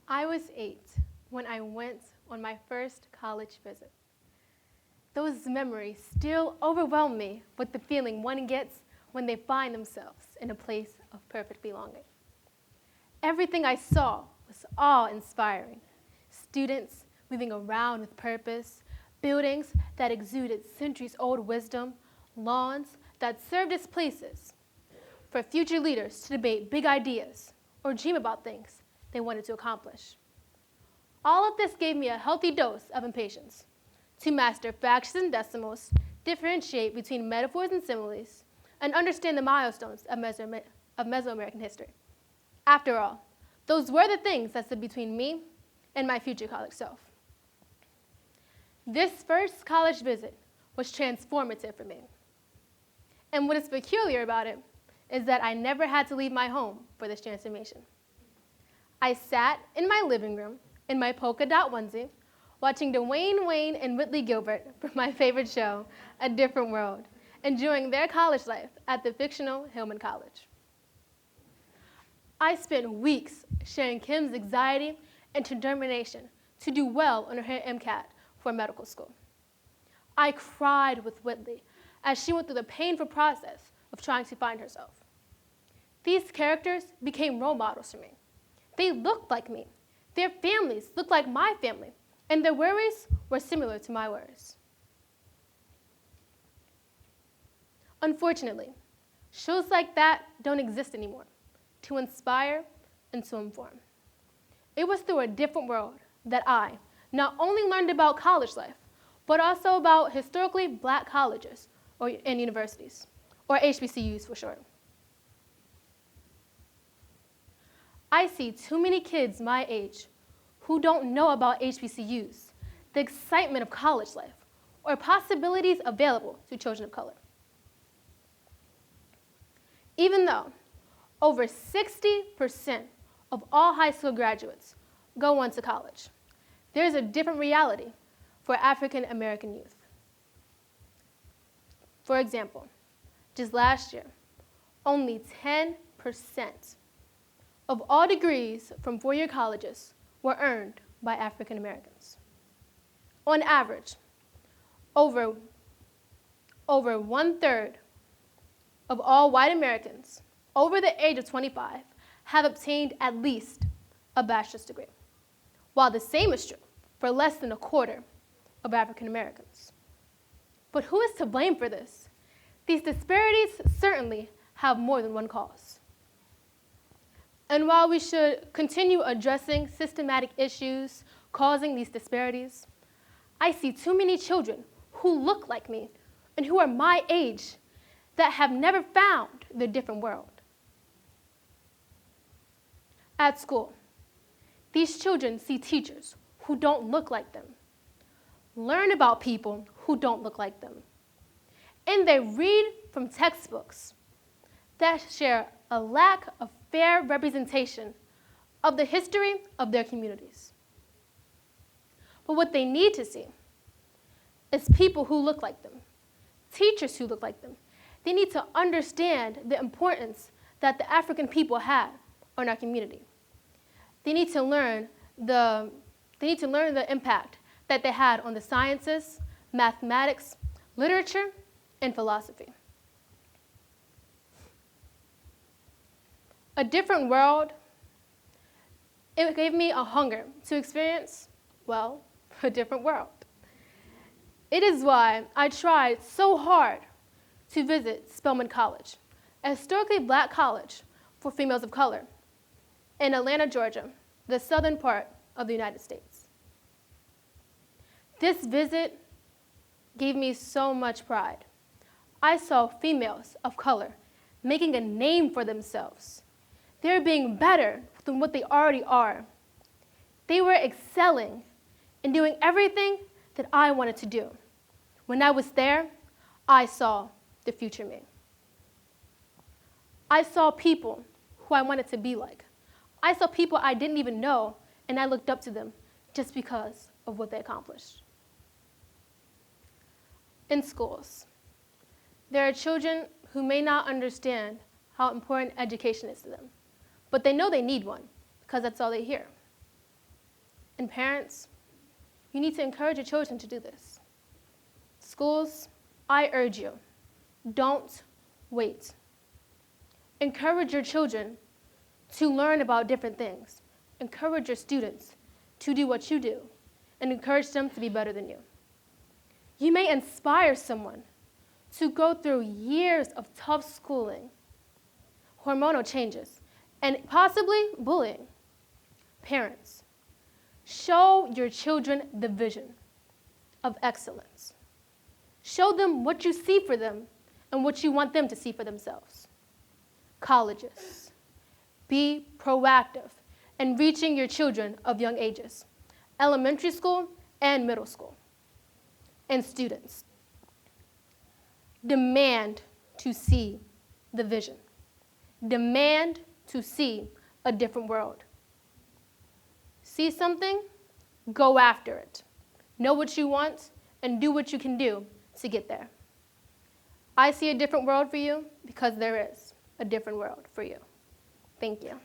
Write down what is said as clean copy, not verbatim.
I was 8 when I went on my first college visit. Those memories still overwhelm me with the feeling one gets when they find themselves in a place of perfect belonging. Everything I saw was awe-inspiring. Students moving around with purpose, buildings that exuded centuries-old wisdom, lawns that served as places for future leaders to debate big ideas or dream about things they wanted to accomplish. All of this gave me a healthy dose of impatience to master fractions and decimals, differentiate between metaphors and similes, and understand the milestones of Mesoamerican history. After all, those were the things that stood between me and my future college self. This first college visit was transformative for me. And what is peculiar about it is that I never had to leave my home for this transformation. I sat in my living room in my polka dot onesie, watching Dwayne Wayne and Whitley Gilbert from my favorite show, A Different World, enjoying their college life at the fictional Hillman College. I spent weeks sharing Kim's anxiety and determination to do well on her MCAT for medical school. I cried with Whitley as she went through the painful process of trying to find herself. These characters became role models for me. They looked like me. Their families looked like my family, and their worries were similar to my worries. Unfortunately, shows like that don't exist anymore to inspire and to inform. It was through A Different World that I not only learned about college life, but also about historically black colleges and universities, or HBCUs for short. I see too many kids my age who don't know about HBCUs, the excitement of college life, or possibilities available to children of color. Even though over 60% of all high school graduates go on to college, there's a different reality for African American youth. For example, just last year, only 10% of all degrees from four-year colleges were earned by African Americans. On average, over 1/3 of all white Americans over the age of 25 have obtained at least a bachelor's degree, while the same is true for less than 1/4 of African Americans. But who is to blame for this? These disparities certainly have more than one cause. And while we should continue addressing systematic issues causing these disparities, I see too many children who look like me and who are my age that have never found their different world. At school, these children see teachers who don't look like them, learn about people who don't look like them, and they read from textbooks that share a lack of fair representation of the history of their communities. But what they need to see is people who look like them, teachers who look like them. They need to understand the importance that the African people have on our community. They need to learn the impact that they had on the sciences, mathematics, literature, and philosophy. A Different World, it gave me a hunger to experience, well, a different world. It is why I tried so hard to visit Spelman College, a historically black college for females of color in Atlanta, Georgia, the southern part of the United States. This visit gave me so much pride. I saw females of color making a name for themselves. They're being better than what they already are. They were excelling and doing everything that I wanted to do. When I was there, I saw the future me. I saw people who I wanted to be like. I saw people I didn't even know, and I looked up to them just because of what they accomplished. In schools, there are children who may not understand how important education is to them, but they know they need one because that's all they hear. And parents, you need to encourage your children to do this. Schools, I urge you, don't wait. Encourage your children to learn about different things. Encourage your students to do what you do, and encourage them to be better than you. You may inspire someone to go through years of tough schooling, hormonal changes, and possibly bullying. Parents, show your children the vision of excellence. Show them what you see for them and what you want them to see for themselves. Colleges, be proactive in reaching your children of young ages, elementary school and middle school. And students, demand to see the vision. Demand to see a different world. See something? Go after it. Know what you want and do what you can do to get there. I see a different world for you because there is a different world for you. Thank you.